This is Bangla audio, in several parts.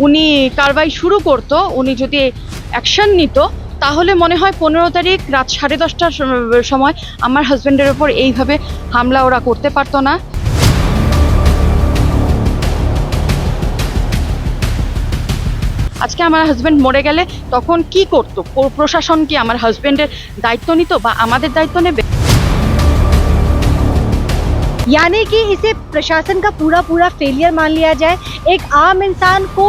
উনি কারবাই শুরু করতো, উনি যদি অ্যাকশন নিত, তাহলে মনে হয় 15 তারিখ রাত 10:30টার সময় আমার হাজব্যান্ডের ওপর এইভাবে হামলা ওরা করতে পারতো না। আজকে আমার হাজব্যান্ড মরে গেলে তখন কি করতো? প্রশাসন কি আমার হাজব্যান্ডের দায়িত্ব নিত বা আমাদের দায়িত্ব নেবে? यानी कि इसे प्रशासन का पूरा पूरा फेलियर मान लिया जाए। एक आम इंसान को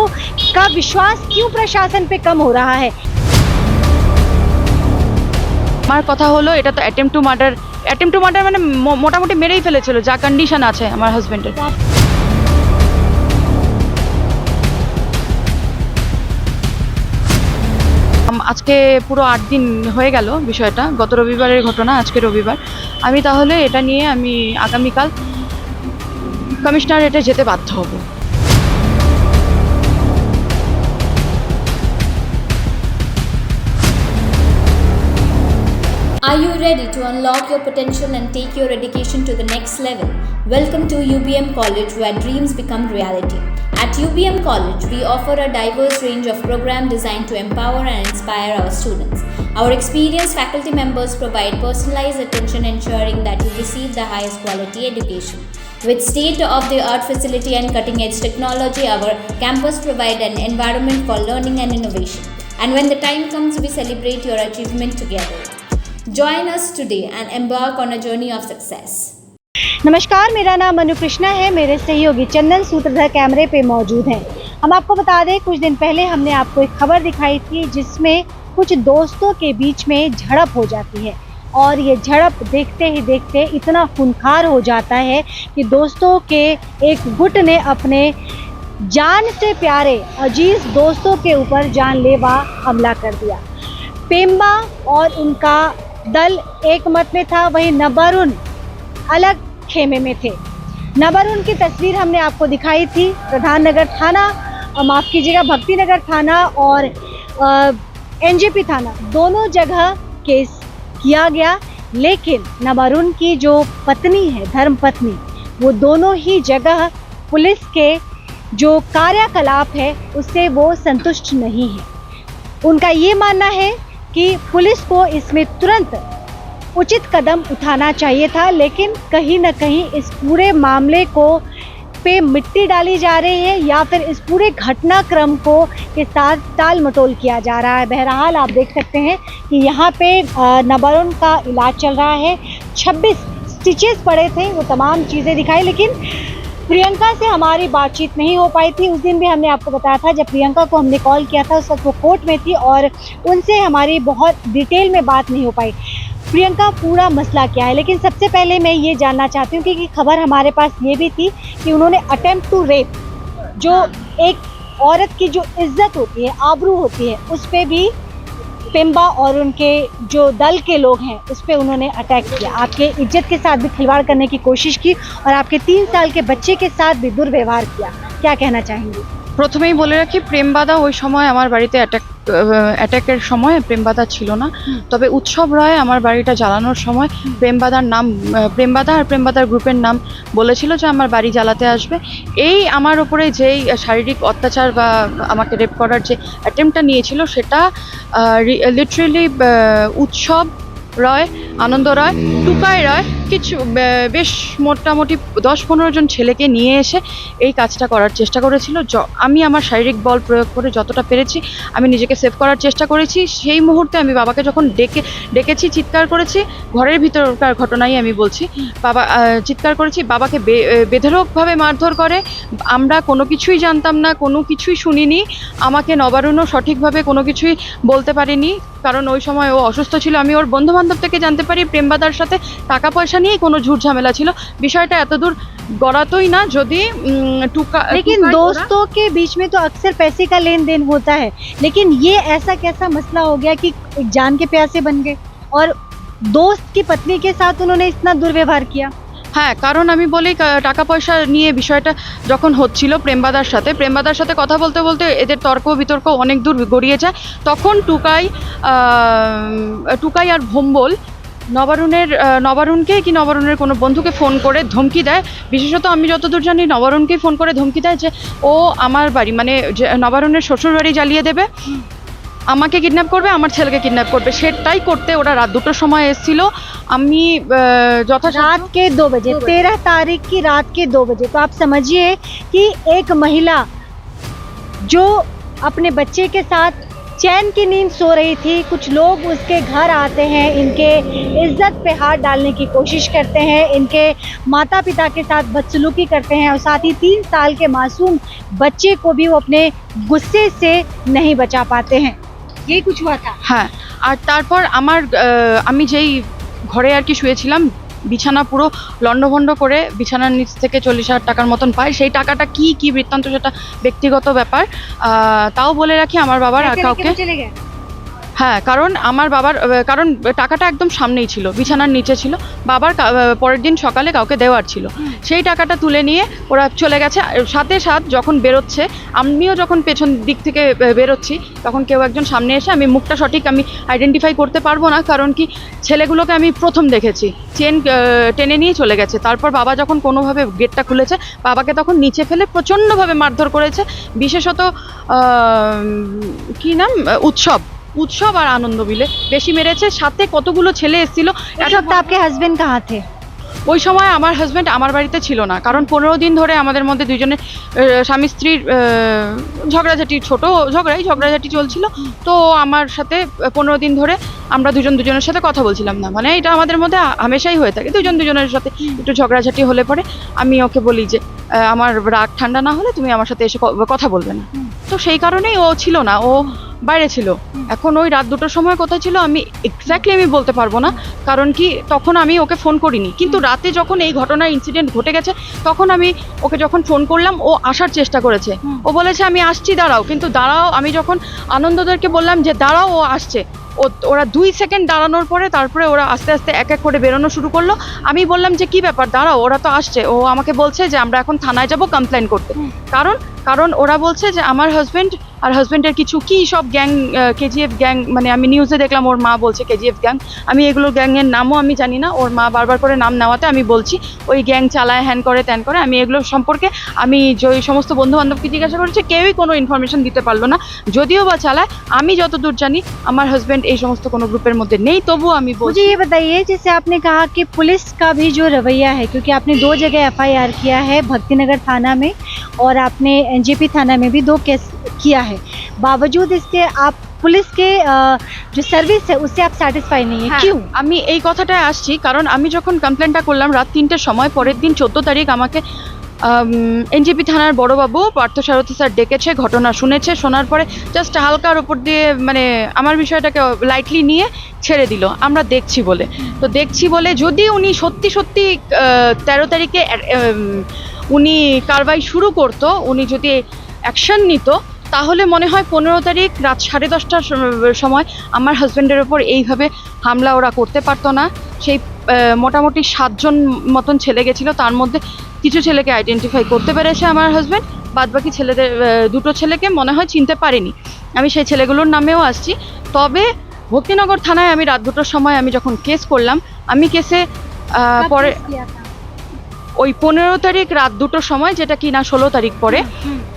का विश्वास क्यों प्रशासन पे कम हो रहा है? আমার কথা হলো, এটা তো অ্যাটেম্প টু মার্ডার মানে মোটামুটি মেরেই ফেলেছিল, যা কন্ডিশন আছে আমার হাজব্যান্ডের। আজকে পুরো 8 দিন হয়ে গেল বিষয়টা, গত রবিবারের ঘটনা, আজকে রবিবার। আমি তাহলে এটা নিয়ে আমি আগামীকাল কমিশনারেটে যেতে বাধ্য হব। Are you ready to unlock your potential and take your education to the next level? Welcome to UBM College, where dreams become reality. At UBM College, we offer a diverse range of programs designed to empower and inspire our students. Our experienced faculty members provide personalized attention, ensuring that you receive the highest quality education. With state-of-the-art facility and cutting-edge technology, our campus provides an environment for learning and innovation. And when the time comes, we celebrate your achievement together. Join us today and embark on a journey of success. नमस्कार, मेरा नाम मनु कृष्णा है। मेरे सहयोगी चंदन सूत्रधर कैमरे पे मौजूद हैं। हम आपको बता दें, कुछ दिन पहले हमने आपको एक खबर दिखाई थी जिसमें कुछ दोस्तों के बीच में झड़प हो जाती है और ये झड़प देखते ही देखते इतना खूंखार हो जाता है कि दोस्तों के एक गुट ने अपने जान से प्यारे अजीज दोस्तों के ऊपर जानलेवा हमला कर दिया। पेम्बा और उनका दल एक मत में था, वहीं नबरुन अलग खेमे में थे। नबरुन की तस्वीर हमने आपको दिखाई थी। प्रधान नगर थाना, माफ़ कीजिएगा, भक्ति नगर थाना और एनजेपी थाना, दोनों जगह केस किया गया। लेकिन नबरुन की जो पत्नी है, धर्म पत्नी, वो दोनों ही जगह पुलिस के जो कार्यकलाप है उससे वो संतुष्ट नहीं है। उनका ये मानना है कि पुलिस को इसमें तुरंत उचित कदम उठाना चाहिए था, लेकिन कहीं न कहीं इस पूरे मामले को पे मिट्टी डाली जा रही है या फिर इस पूरे घटनाक्रम को के साथ टाल मटोल किया जा रहा है। बहरहाल आप देख सकते हैं कि यहाँ पे नबरुन का इलाज चल रहा है। 26 स्टिचेस पड़े थे, वो तमाम चीज़ें दिखाई, लेकिन प्रियंका से हमारी बातचीत नहीं हो पाई थी। उस दिन भी हमने आपको बताया था, जब प्रियंका को हमने कॉल किया था उस वक्त वो कोर्ट में थी और उनसे हमारी बहुत डिटेल में बात नहीं हो पाई। प्रियंका पूरा मसला क्या है, लेकिन सबसे पहले मैं ये जानना चाहती हूँ कि खबर हमारे पास ये भी थी कि उन्होंने अटेम्प्ट टू रेप, जो एक औरत की जो इज्जत होती है, आबरू होती है, उस पर भी पेम्बा और उनके जो दल के लोग हैं उस पर उन्होंने अटैक किया। आपके इज्जत के साथ भी खिलवाड़ करने की कोशिश की और आपके 3 साल के बच्चे के साथ भी दुर्व्यवहार किया। क्या कहना चाहेंगे? প্রথমেই বলে রাখি, প্রেমবাদা ওই সময় আমার বাড়িতে অ্যাটাকের সময় প্রেমবাদা ছিল না। তবে উৎসব রায় আমার বাড়িটা জ্বালানোর সময় প্রেমবাদার নাম, প্রেমবাদা আর প্রেমবাদার গ্রুপের নাম বলেছিল যে আমার বাড়ি জ্বালাতে আসবে। এই আমার ওপরে যেই শারীরিক অত্যাচার বা আমাকে রেপ করার যে অ্যাটেম্পটা নিয়েছিল, সেটা লিটারেলি উৎসব রয়, আনন্দ রয়, টুকাই রয়, কিছু বেশ মোটামুটি 10-15 জন ছেলেকে নিয়ে এসে এই কাজটা করার চেষ্টা করেছিল। আমি আমার শারীরিক বল প্রয়োগ করে যতটা পেরেছি আমি নিজেকে সেভ করার চেষ্টা করেছি। সেই মুহূর্তে আমি বাবাকে যখন ডেকেছি, চিৎকার করেছি, ঘরের ভিতরকার ঘটনাই আমি বলছি, বাবা চিৎকার করেছি, বাবাকে বেধড়কভাবে মারধর করে। আমরা কোনো কিছুই জানতাম না, কোনো কিছুই শুনিনি। আমাকে নবারুণও সঠিকভাবে কোনো কিছুই বলতে পারেনি, কারণ ওই সময় ও অসুস্থ ছিল। আমি ওর বন্ধুবান্ধব থেকে জানতে পারি প্রেমবাদার সাথে টাকা পয়সা নিয়ে কোনো ঝুট ঝামেলা ছিল। বিষয়টা এতদূর गड़ातोई ना यदि लेकिन दोस्तों के बीच में तो अक्सर पैसे का लेन देन होता है, लेकिन ये ऐसा कैसा मसला हो गया कि जान के प्यासे बन गए और दोस्त की पत्नी के साथ उन्होंने इतना दुर्व्यवहार किया? हाँ, कारण आमी बोली टाका पयसा निये विषयटा जखन होच्छिलो प्रेमबादार साथे कथा बोलते बोलते एदेर तर्क बितर्क अनेक दूर गड़िये जाय। तखन टुकाई आर भोम्बल নবারুণকে কি নবারুণের কোনো বন্ধুকে ফোন করে ধমকি দেয়। বিশেষত আমি যতদূর জানি নবারুণকেই ফোন করে ধমকি দেয় যে ও আমার বাড়ি মানে যে নবারুণের শ্বশুর বাড়ি জ্বালিয়ে দেবে, আমাকে কিডন্যাপ করবে, আমার ছেলেকে কিডন্যাপ করবে। সেটাই করতে ওরা রাত 2টোর সময় এসেছিল। আমি रात के 2 बजे 13 तारीख की रात के 2 बजे तो आप समझिए कि एक महिला जो अपने बच्चे के साथ चैन की नींद सो रही थी, कुछ लोग उसके घर आते हैं, इनके इज्जत पे हाथ डालने की कोशिश करते हैं, इनके माता पिता के साथ बदसलूकी करते हैं और साथ ही 3 साल के मासूम बच्चे को भी वो अपने गुस्से से नहीं बचा पाते हैं। यही कुछ हुआ था। হ্যাঁ, আর তারপর আমি যেই ঘরে আর কি শুয়েছিলাম, বিছানা পুরো লণ্ডভণ্ড করে বিছানার নিচ থেকে 40,000 টাকার মতন পাই। সেই টাকাটা কি বৃত্তান্ত সেটা ব্যক্তিগত ব্যাপার। তাও বলে রাখি আমার বাবার আর पैसे लेके কাউকে, वो चले गए। হ্যাঁ কারণ আমার বাবার কারণ টাকাটা একদম সামনেই ছিল, বিছানার নিচে ছিল। বাবার পরের দিন সকালে কাউকে দেওয়ার ছিল, সেই টাকাটা তুলে নিয়ে ওরা চলে গেছে। সাথে যখন বেরোচ্ছে, আমিও যখন পেছন দিক থেকে বেরোচ্ছি, তখন কেউ একজন সামনে এসে, আমি মুখটা সঠিক আমি আইডেন্টিফাই করতে পারবো না, কারণ কি ছেলেগুলোকে আমি প্রথম দেখেছি, চেন টেনে নিয়ে চলে গেছে। তারপর বাবা যখন কোনোভাবে গেটটা খুলেছে, বাবাকে তখন নিচে ফেলে প্রচণ্ডভাবে মারধর করেছে। বিশেষত কি নাম উৎসব আর আনন্দ মিলে বেশি মেরেছে। সাথে কতগুলো ছেলে এসেছিল। उस वक्त आपके हस्बैंड कहाँ थे? ওই সময় আমার হাজব্যান্ড আমার বাড়িতে ছিল না, কারণ 15 দিন ধরে আমাদের মধ্যে দুজনের স্বামী স্ত্রীর ঝগড়াঝাটি চলছিল। তো আমার সাথে 15 দিন ধরে আমরা দুজনের সাথে কথা বলছিলাম না। মানে এটা আমাদের মধ্যে হামেশাই হয়ে থাকে, দুজনের সাথে একটু ঝগড়াঝাটি হলে পরে আমি ওকে বলি যে আমার রাগ ঠান্ডা না হলে তুমি আমার সাথে এসে কথা বলবে না। তো সেই কারণেই ও ছিল না, ও বাইরে ছিল। এখন ওই রাত 2টোর সময় কোথায় ছিল আমি এক্স্যাক্টলি আমি বলতে পারবো না, কারণ কি তখন আমি ওকে ফোন করিনি। কিন্তু রাতে যখন এই ঘটনার ইনসিডেন্ট ঘটে গেছে, তখন আমি ওকে যখন ফোন করলাম, ও আসার চেষ্টা করেছে। ও বলেছে আমি আসছি, দাঁড়াও। কিন্তু দাঁড়াও, আমি যখন আনন্দদেরকে বললাম যে দাঁড়াও ও আসছে, ওরা 2 সেকেন্ড দাঁড়ানোর পরে তারপরে ওরা আস্তে আস্তে এক এক করে বেরোনো শুরু করলো। আমি বললাম যে কি ব্যাপার, দাঁড়াও, ওরা তো আসছে। ও আমাকে বলছে যে আমরা এখন থানায় যাব কমপ্লেন করতে। কারণ ওরা বলছে যে আমার হাজব্যান্ড আর হাজব্যান্ডের কিছু কি সব গ্যাং, কেজিএফ গ্যাং, মানে আমি নিউজে দেখলাম ওর মা বলছে কেজিএফ গ্যাং। আমি এগুলো গ্যাংয়ের নামও আমি জানি না, ওর মা বারবার করে নাম নেওয়াতে আমি বলছি ওই গ্যাং চালায়, হ্যান করে ত্যান করে। আমি এগুলো সম্পর্কে আমি যে সমস্ত বন্ধু বান্ধবকে জিজ্ঞাসা করেছি, কেউই কোনো ইনফরমেশন দিতে পারলো না। যদিও বা চালায়, আমি যতদূর জানি আমার হাজব্যান্ড এই সমস্ত কোনো গ্রুপের মধ্যে নেই। তবু আমি मुझे বলছি। ये बताइए, जैसे आपने कहा कि पुलिस का भी जो रवैया है, क्योंकि आपने 2 जगह एफआईआर किया है, भक्तिनगर थाना में और आपने एनजेपी थाना में भी 2 केस किया है, बावजूद इसके आप पुलिस के जो सर्विस है उससे आप सेटिस्फाई नहीं है, क्यों? আমি এই কথাটায় আসছি, কারণ আমি যখন কমপ্লেনটা করলাম রাত 3টের সময়, পরের দিন 14 তারিখ আমাকে এনজেপি থানার বড়বাবু পার্থসারথী স্যার ডেকেছে, ঘটনা শুনেছে। শোনার পরে জাস্ট হালকার ওপর দিয়ে মানে আমার বিষয়টাকে লাইটলি নিয়ে ছেড়ে দিল, আমরা দেখছি বলে। তো দেখছি বলে যদি উনি সত্যি 13 তারিখে উনি কারবাই শুরু করতো, উনি যদি অ্যাকশন নিত, তাহলে মনে হয় 15 তারিখ রাত 10:30টার সময় আমার হাজব্যান্ডের ওপর এইভাবে হামলা ওরা করতে পারতো না। সেই মোটামুটি 7 জন মতন ছেলে গেছিলো, তার মধ্যে কিছু ছেলেকে আইডেন্টিফাই করতে পেরেছে আমার হাজব্যান্ড, বাদবাকি ছেলেদের 2টো ছেলেকে মনে হয় চিনতে পারেনি। আমি সেই ছেলেগুলোর নামেও আসছি। তবে ভক্তিনগর থানায় আমি রাত 2টোর সময় আমি যখন কেস করলাম, আমি কেসে कब পরে केस किया था? ওই 15 তারিখ রাত 2টোর সময়, যেটা কি না 16 তারিখ পরে।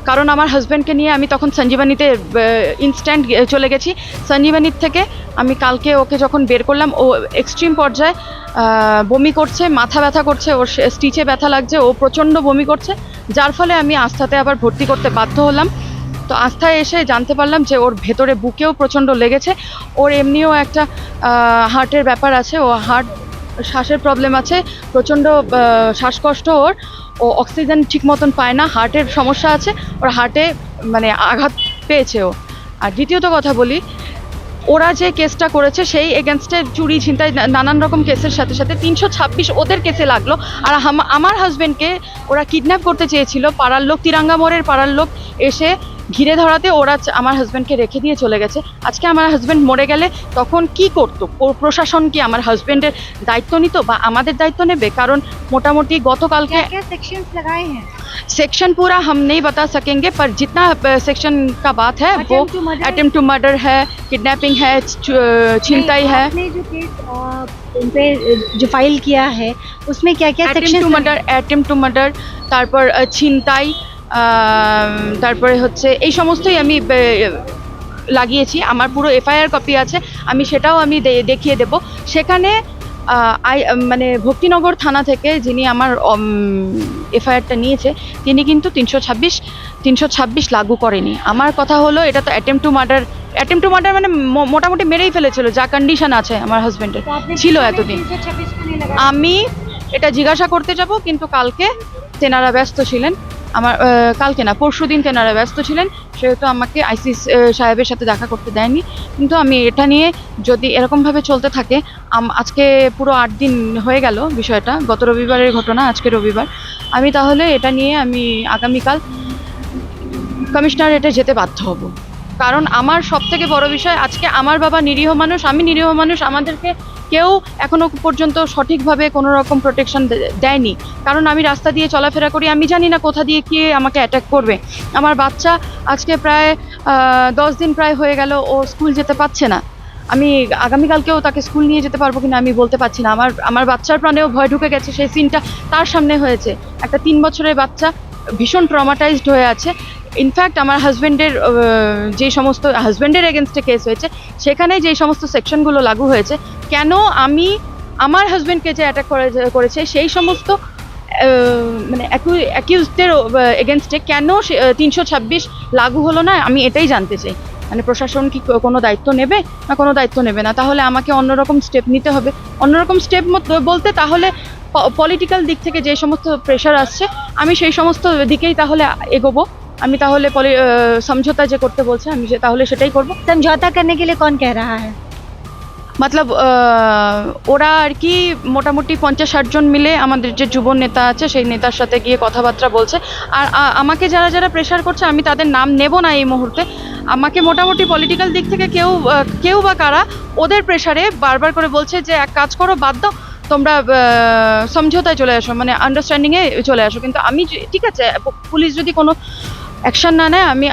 কারণ আমার হাজব্যান্ডকে নিয়ে আমি তখন সঞ্জীবানীতে ইনস্ট্যান্ট চলে গেছি। সঞ্জীবানীর থেকে আমি কালকে ওকে যখন বের করলাম, ও এক্সট্রিম পর্যায়ে বমি করছে, মাথা ব্যথা করছে, ওর স্টিচে ব্যথা লাগছে, ও প্রচণ্ড বমি করছে, যার ফলে আমি আস্থাতে আবার ভর্তি করতে বাধ্য হলাম। তো আস্থায় এসে জানতে পারলাম যে ওর ভেতরে বুকেও প্রচণ্ড লেগেছে। ওর এমনিও একটা হার্টের ব্যাপার আছে, ও শ্বাসের প্রবলেম আছে, প্রচণ্ড শ্বাসকষ্ট ওর, ও অক্সিজেন ঠিক মতন পায় না, হার্টের সমস্যা আছে, ওর হার্টে মানে আঘাত পেয়েছে ও। আর দ্বিতীয়ত কথা বলি, ওরা যে কেসটা করেছে সেই এগেনস্টে চুরি ছিনতাই নানান রকম কেসের সাথে সাথে 326 ওদের কেসে লাগলো। আর আমার হাজব্যান্ডকে ওরা কিডন্যাপ করতে চেয়েছিল, পাড়ার লোক, তিরাঙ্গা মোড়ের পাড়ার লোক এসে ঘিরে ধরাতে ওরা আমার হাজব্যান্ডকে রেখে দিয়ে চলে গেছে। আজকে আমার হাজব্যান্ড মরে গেলে তখন কি করতো প্রশাসন? কি আমার হাজব্যান্ডের দায়িত্ব নিত বা আমাদের দায়িত্ব নেবে? কারণ মোটামুটি গতকালকে क्या क्या सेक्शंस लगाए हैं? सेक्शन पूरा हम नहीं बता सकेंगे, पर जितना सेक्शन का बात है वो Attempt to murder? Attempt to murder है, किडनैपिंग है, छिनताई है, आपने जो केस उन पे जो फाइल किया है उसमें क्या क्या অ্যাটেম্প টু মার্ডার, তারপর ছিনতাই, তারপরে হচ্ছে এই সমস্তই আমি লাগিয়েছি। আমার পুরো এফআইআর কপি আছে, আমি সেটাও আমি দেখিয়ে দেব। সেখানে মানে ভক্তিনগর থানা থেকে যিনি আমার এফআইআরটা নিয়েছে তিনি কিন্তু 326 লাগু করেনি। আমার কথা হলো এটা তো অ্যাটেম্প টু মার্ডার মানে মোটামুটি মেরেই ফেলেছিল, যা কন্ডিশন আছে আমার হাজবেন্ডের ছিল এতদিন। আমি এটা জিজ্ঞাসা করতে যাব, কিন্তু কালকে তেনারা ব্যস্ত ছিলেন। আমার কালকে না, পরশুদিন তেনারা ব্যস্ত ছিলেন, সেহেতু আমাকে আইসি সাহেবের সাথে দেখা করতে দেয়নি। কিন্তু আমি এটা নিয়ে যদি এরকমভাবে চলতে থাকে, আজকে পুরো 8 দিন হয়ে গেল বিষয়টা, গত রবিবারের ঘটনা, আজকে রবিবার, আমি তাহলে এটা নিয়ে আমি আগামীকাল কমিশনারেটে যেতে বাধ্য হব। কারণ আমার সবথেকে বড় বিষয়, আজকে আমার বাবা নিরীহ মানুষ, আমি নিরীহ মানুষ, আমাদেরকে কেউ এখনো পর্যন্ত সঠিকভাবে কোনো রকম প্রোটেকশন দেয়নি। কারণ আমি রাস্তা দিয়ে চলাফেরা করি, আমি জানি না কোথা দিয়ে কে আমাকে অ্যাটাক করবে। আমার বাচ্চা আজকে প্রায় 10 দিন প্রায় হয়ে গেল, ও স্কুল যেতে পারছে না। আমি আগামীকালকেও তাকে স্কুল নিয়ে যেতে পারবো কিনা আমি বলতে পারছি না। আমার বাচ্চার প্রাণেও ভয় ঢুকে গেছে, সেই সিনটা তার সামনে হয়েছে। একটা 3 বছরের বাচ্চা ভীষণ ট্রমাটাইজড হয়ে আছে। ইনফ্যাক্ট আমার হাজব্যান্ডের যে সমস্ত এগেনস্টে কেস হয়েছে, সেখানে যে সমস্ত সেকশনগুলো লাগু হয়েছে, কেন আমি আমার হাজব্যান্ডকে যে অ্যাটাক করেছে সেই সমস্ত মানে অ্যাকিউজদের এগেনস্টে কেন 326 লাগু হলো না, আমি এটাই জানতে চাই। মানে প্রশাসন কি কোনো দায়িত্ব নেবে না কোনো দায়িত্ব নেবে না? তাহলে আমাকে অন্যরকম স্টেপ নিতে হবে। অন্যরকম স্টেপ বলতে তাহলে পলিটিক্যাল দিক থেকে যে সমস্ত প্রেশার আসছে, আমি সেই সমস্ত দিকেই তাহলে এগোবো। আমি তাহলে সমঝোতা যে করতে বলছে আমি তাহলে সেটাই করব। समझौता करने के लिए कौन कह रहा है? মতলব ওরা আর কি মোটামুটি 50-60 জন মিলে আমাদের যে যুব নেতা আছে সেই নেতার সাথে গিয়ে কথাবার্তা বলছে। আর আমাকে যারা প্রেশার করছে আমি তাদের নাম নেব না এই মুহূর্তে। আমাকে মোটামুটি পলিটিক্যাল দিক থেকে কেউ বা কারা ওদের প্রেশারে বারবার করে বলছে যে এক কাজ করো, বাদ দাও, তোমরা সমঝোতায় চলে আসো, মানে আন্ডারস্ট্যান্ডিংয়ে চলে আসো। কিন্তু আমি ঠিক আছে, পুলিশ যদি কোনো অ্যাকশন না নেয় আমি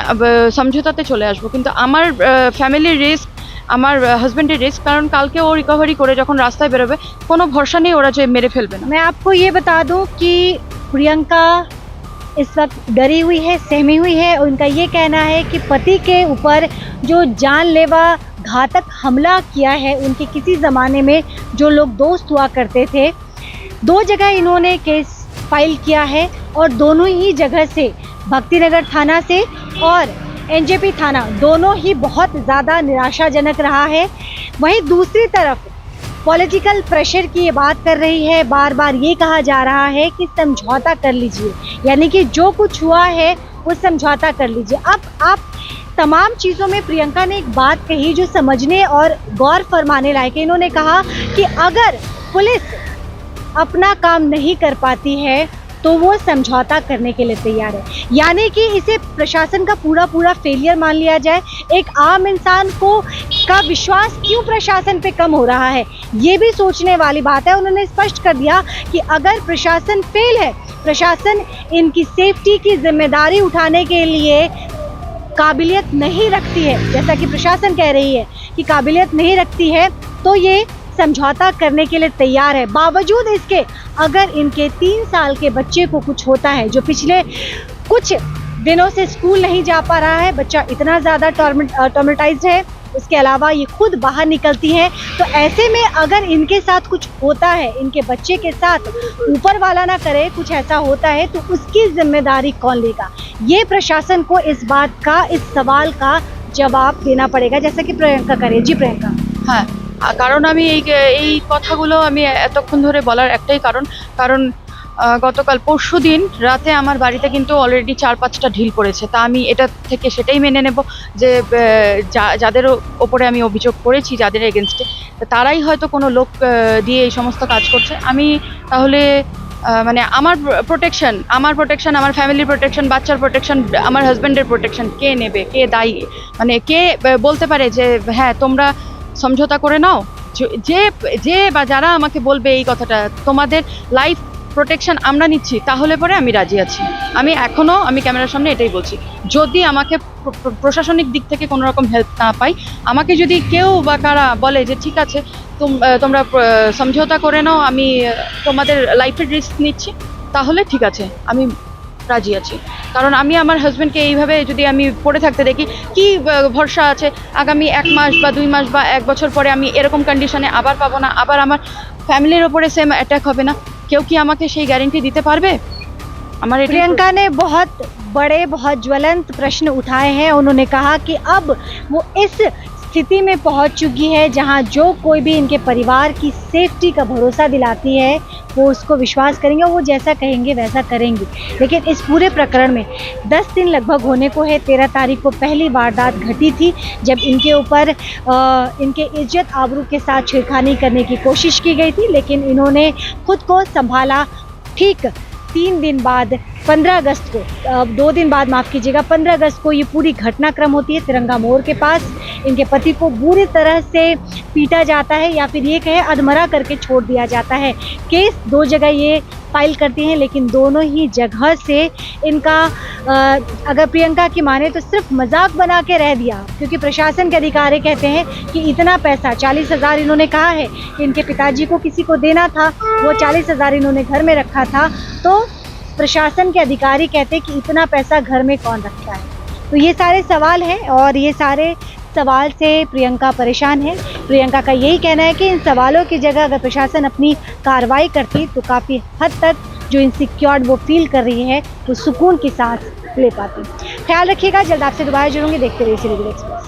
সমঝোতাতে চলে আসবো। কিন্তু আমার ফ্যামিলির রিস্ক, আমার হাজব্যান্ডের রিস্ক, কারণ কালকে ও রিকভারি করে যখন রাস্তায় বেরোবে কোনো ভরসা নেই ওরা যে মেরে ফেলবে না। मैं आपको ये बता दूं कि प्रियंका इस वक्त डरी हुई है, सहमी हुई है। उनका ये कहना है कि पति के ऊपर जो जानलेवा घातक हमला किया है, उनके किसी ज़माने में जो लोग दोस्त हुआ करते थे, 2 जगह इन्होंने केस फाइल किया है और दोनों ही जगह से, भक्तिनगर थाना से और एनजेपी थाना, दोनों ही बहुत ज़्यादा निराशाजनक रहा है। वहीं दूसरी तरफ पॉलिटिकल प्रेशर की ये बात कर रही है, बार बार ये कहा जा रहा है कि समझौता कर लीजिए, यानी कि जो कुछ हुआ है वो समझौता कर लीजिए। अब आप तमाम चीज़ों में प्रियंका ने एक बात कही जो समझने और गौर फरमाने लायक है। इन्होंने कहा कि अगर पुलिस अपना काम नहीं कर पाती है तो वो समझौता करने के लिए तैयार है, यानी कि इसे प्रशासन का पूरा फेलियर मान लिया जाए। एक आम इंसान का विश्वास क्यों प्रशासन पे कम हो रहा है, ये भी सोचने वाली बात है। उन्होंने स्पष्ट कर दिया कि अगर प्रशासन फेल है, प्रशासन इनकी सेफ्टी की जिम्मेदारी उठाने के लिए काबिलियत नहीं रखती है, जैसा कि प्रशासन कह रही है कि काबिलियत नहीं रखती है, तो ये समझौता करने के लिए तैयार है। बावजूद इसके अगर इनके 3 साल के बच्चे को कुछ होता है, जो पिछले कुछ दिनों से स्कूल नहीं जा पा रहा है, बच्चा इतना ज़्यादा ट्रॉमेटाइज्ड है, उसके अलावा ये खुद बाहर निकलती हैं, तो ऐसे में अगर इनके साथ कुछ होता है, इनके बच्चे के साथ, ऊपर वाला ना करे, कुछ ऐसा होता है तो उसकी जिम्मेदारी कौन लेगा? ये प्रशासन को इस बात का, इस सवाल का जवाब देना पड़ेगा, जैसा कि प्रियंका करे। जी प्रियंका। হ্যাঁ, কারণ আমি এই কথাগুলো আমি এতক্ষণ ধরে বলার একটাই কারণ গতকাল পরশুদিন রাতে আমার বাড়িতে কিন্তু অলরেডি 4-5টা ঢিল পড়েছে। তা আমি এটা থেকে সেটাই মেনে নেব যে যাদের ওপরে আমি অভিযোগ করেছি, যাদের এগেনস্টে, তারাই হয়তো কোনো লোক দিয়ে এই সমস্ত কাজ করছে। আমি তাহলে মানে আমার প্রোটেকশন, আমার ফ্যামিলির প্রোটেকশন, বাচ্চার প্রোটেকশন, আমার হাজব্যান্ডের প্রোটেকশন কে নেবে, কে দায়ী, মানে কে বলতে পারে যে হ্যাঁ তোমরা সমঝোতা করে নাও? যে বা যারা আমাকে বলবে এই কথাটা, তোমাদের লাইফ প্রোটেকশন আমরা নিচ্ছি তাহলে পরে আমি রাজি আছি। আমি ক্যামেরার সামনে এটাই বলছি, যদি আমাকে প্রশাসনিক দিক থেকে কোনো রকম হেল্প না পাই, আমাকে যদি কেউ বা কারা বলে যে ঠিক আছে তোমরা সমঝোতা করে নাও, আমি তোমাদের লাইফের রিস্ক নিচ্ছি, তাহলে ঠিক আছে, আমি রাজি আছি। কারণ আমি আমার হাজব্যান্ডকে এইভাবে যদি আমি পড়ে থাকতে দেখি, কি ভরসা আছে আগামী 1 মাস বা 2 মাস বা 1 বছর পরে আমি এরকম কন্ডিশনে আবার পাবো না, আবার আমার ফ্যামিলির ওপরে সেম অ্যাটাক হবে না? কেউ কি আমাকে সেই গ্যারেন্টি দিতে পারবে? আমার এটাই प्रियंका ने बहुत बड़े बहुत ज्वलंत प्रश्न उठाए हैं। उन्होंने कहा कि अब वो इस स्थिति में पहुंच चुकी है जहां जो कोई भी इनके परिवार की सेफ्टी का भरोसा दिलाती है वो उसको विश्वास करेंगे, वो जैसा कहेंगे वैसा करेंगे। लेकिन इस पूरे प्रकरण में 10 दिन लगभग होने को है। 13 तारीख को पहली वारदात घटी थी जब इनके ऊपर इनके इज्जत आबरू के साथ छेड़खानी करने की कोशिश की गई थी, लेकिन इन्होंने खुद को संभाला। ठीक 3 दिन बाद 15 अगस्त को 2 दिन बाद माफ़ कीजिएगा 15 अगस्त को ये पूरी घटनाक्रम होती है तिरंगा मोड़ के पास। इनके पति को बुरी तरह से पीटा जाता है या फिर ये कहे अधमरा करके छोड़ दिया जाता है। केस 2 जगह ये फाइल करती हैं, लेकिन दोनों ही जगह से इनका अगर प्रियंका की माने तो सिर्फ मजाक बना के रह दिया, क्योंकि प्रशासन के अधिकारी कहते हैं कि इतना पैसा 40,000 इन्होंने कहा है कि इनके पिताजी को किसी को देना था, वो 40,000 इन्होंने घर में रखा था। तो प्रशासन के अधिकारी कहते हैं कि इतना पैसा घर में कौन रखता है। तो ये सारे सवाल हैं और ये सारे सवाल से प्रियंका परेशान है। प्रियंका का यही कहना है कि इन सवालों की जगह अगर प्रशासन अपनी कार्रवाई करती तो काफ़ी हद तक जो इनसिक्योर्ड वो फील कर रही है वो सुकून की सांस ले पाती। ख्याल रखिएगा, जल्द आपसे दोबारा जुड़ूंगी। देखते रहिए सिटी एक्सप्रेस।